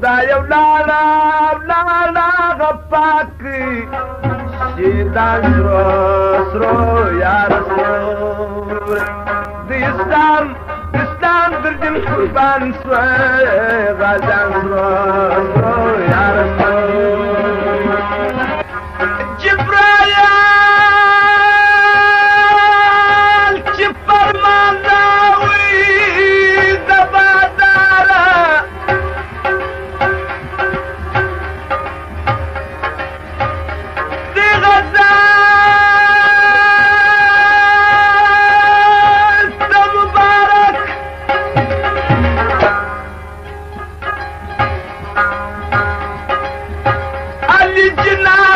خدايا ولا غفاكي شيطان سرو يا رسول ديستان برجل قربان سوي غازان سرو يا رسول جبرائيل جبر مالاوي دبادارة دي غزال مبارك اللي جنان